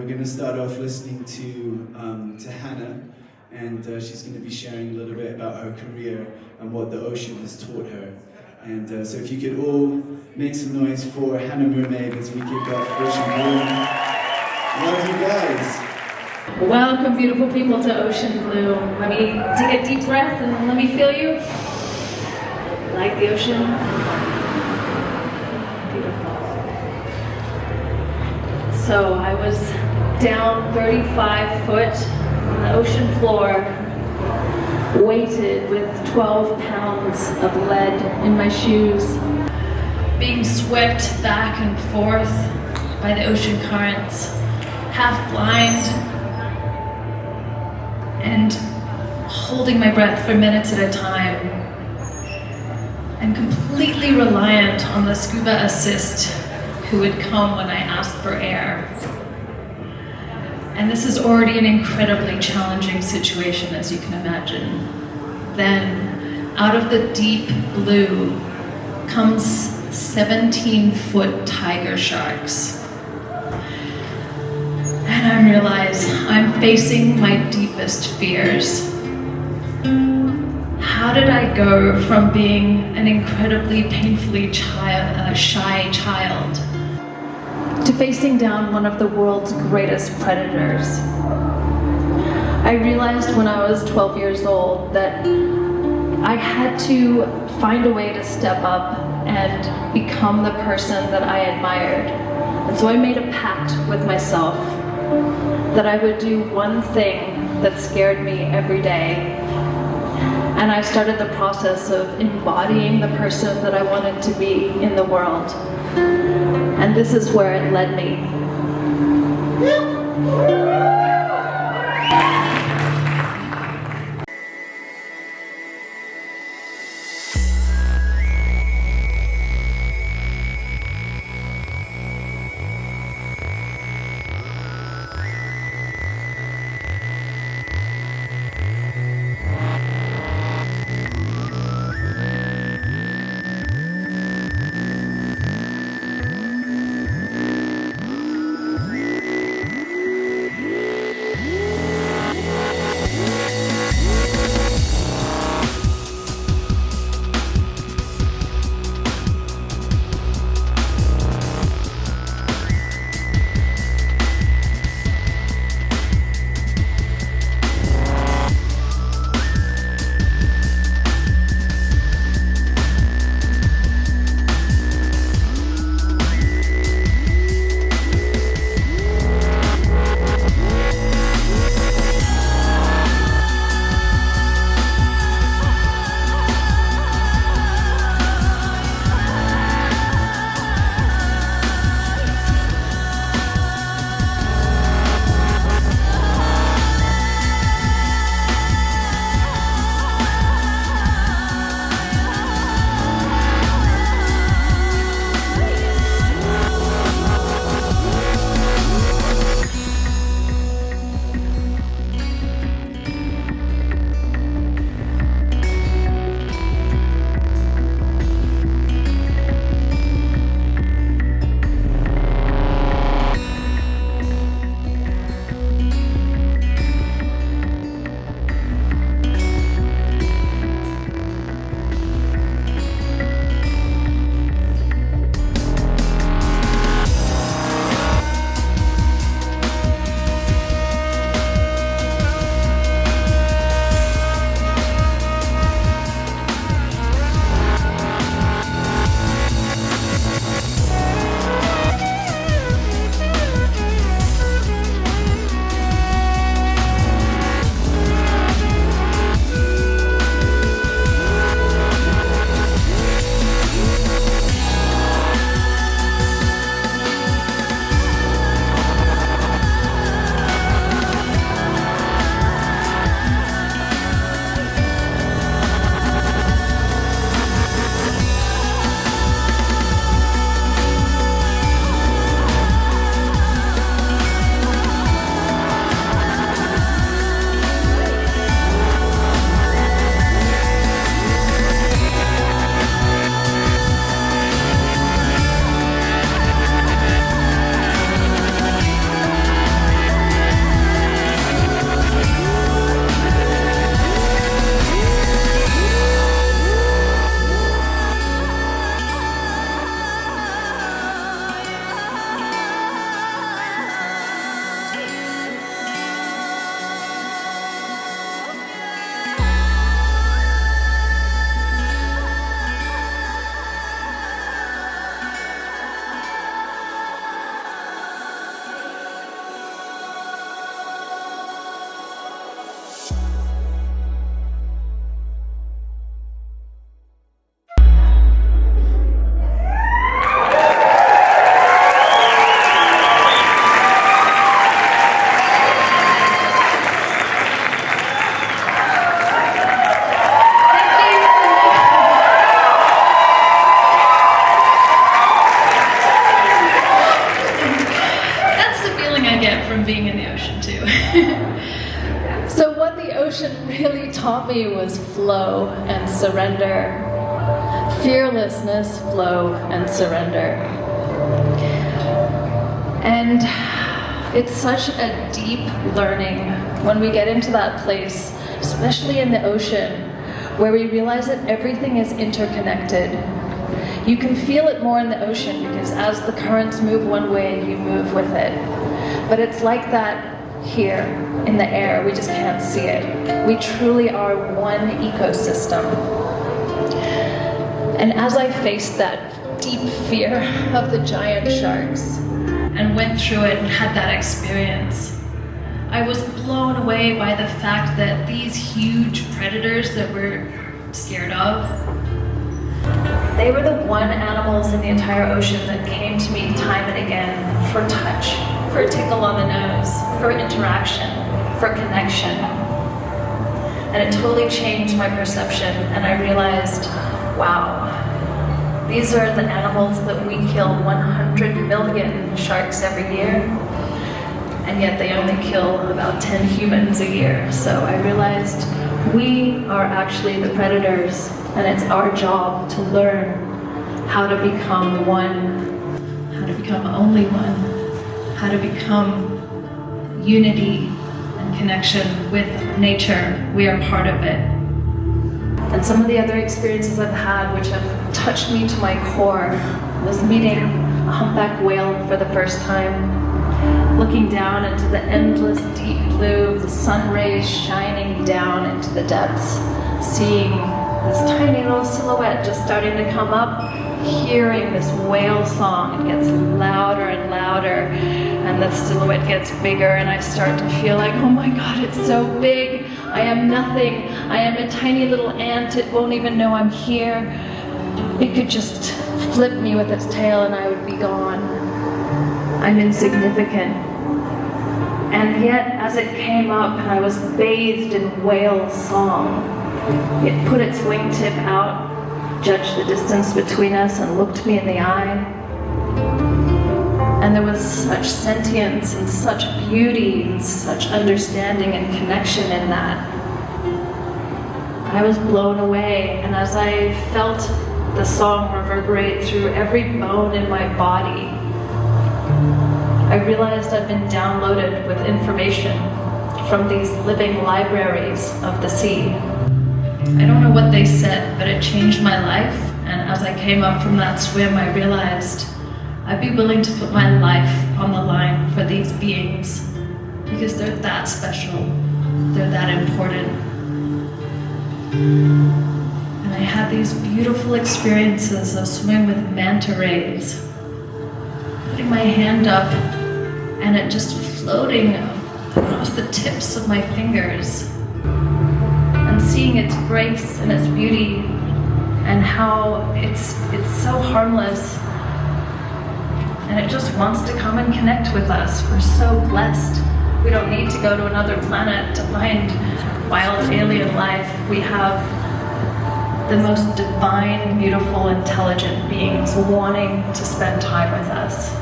We're going to start off listening to Hannah, and she's going to be sharing a little bit about her career and what the ocean has taught her. And so if you could all make some noise for Hannah Mermaid as we kick off Ocean Blue. Love you guys. Welcome, beautiful people, to Ocean Blue. Let me take a deep breath and let me feel you. Like the ocean. Beautiful. So I was down 35 foot on the ocean floor, weighted with 12 pounds of lead in my shoes, being swept back and forth by the ocean currents, half blind, and holding my breath for minutes at a time, and completely reliant on the scuba assist who would come when I asked for air. And this is already an incredibly challenging situation, as you can imagine. Then, out of the deep blue, comes 17-foot tiger sharks. And I realize I'm facing my deepest fears. How did I go from being an incredibly painfully shy child to facing down one of the world's greatest predators? I realized when I was 12 years old that I had to find a way to step up and become the person that I admired. And so I made a pact with myself that I would do one thing that scared me every day. And I started the process of embodying the person that I wanted to be in the world. And this is where it led me. from being in the ocean too. So what the ocean really taught me was flow and surrender. Fearlessness, flow, and surrender. And it's such a deep learning when we get into that place, especially in the ocean, where we realize that everything is interconnected. You can feel it more in the ocean because as the currents move one way, you move with it. But it's like that here in the air, we just can't see it. We truly are one ecosystem. And as I faced that deep fear of the giant sharks and went through it and had that experience, I was blown away by the fact that these huge predators that we're scared of, they were the one animals in the entire ocean that came to me time and again for touch, for a tickle on the nose, for interaction, for connection. And it totally changed my perception, and I realized, wow, these are the animals that we kill 100 million sharks every year, and yet they only kill about 10 humans a year. So I realized we are actually the predators, and it's our job to learn how to become one, how to become only one, how to become unity and connection with nature. We are part of it. And some of the other experiences I've had which have touched me to my core was meeting a humpback whale for the first time, looking down into the endless deep blue, the sun rays shining down into the depths, seeing this tiny little silhouette just starting to come up, hearing this whale song. It gets louder and louder, and the silhouette gets bigger, and I start to feel like, oh my God, it's so big. I am nothing. I am a tiny little ant. It won't even know I'm here. It could just flip me with its tail and I would be gone. I'm insignificant. And yet, as it came up and I was bathed in whale song, it put its wingtip out, judged the distance between us, and looked me in the eye. And there was such sentience and such beauty and such understanding and connection in that. I was blown away, and as I felt the song reverberate through every bone in my body, I realized I'd been downloaded with information from these living libraries of the sea. I don't know what they said, but it changed my life, and as I came up from that swim, I realized I'd be willing to put my life on the line for these beings because they're that special, they're that important. And I had these beautiful experiences of swimming with manta rays, putting my hand up and it just floating across the tips of my fingers and seeing its grace and its beauty and how it's so harmless. And it just wants to come and connect with us. We're so blessed. We don't need to go to another planet to find wild alien life. We have the most divine, beautiful, intelligent beings wanting to spend time with us.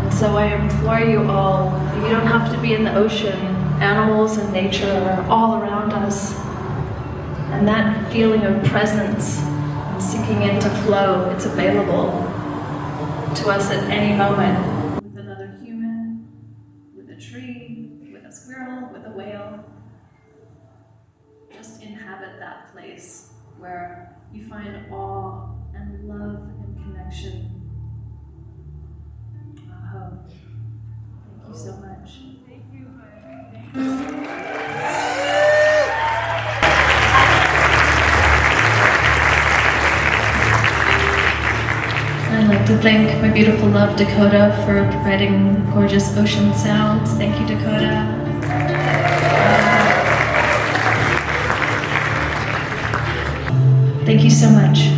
And so I implore you all, you don't have to be in the ocean. Animals and nature are all around us. And that feeling of presence, sinking into flow, it's available to us at any moment. With another human, with a tree, with a squirrel, with a whale. Just inhabit that place where you find awe and love and connection. Oh, thank you so much. Thank you. I'd like to thank my beautiful love, Dakota, for providing gorgeous ocean sounds. Thank you, Dakota. Thank you so much.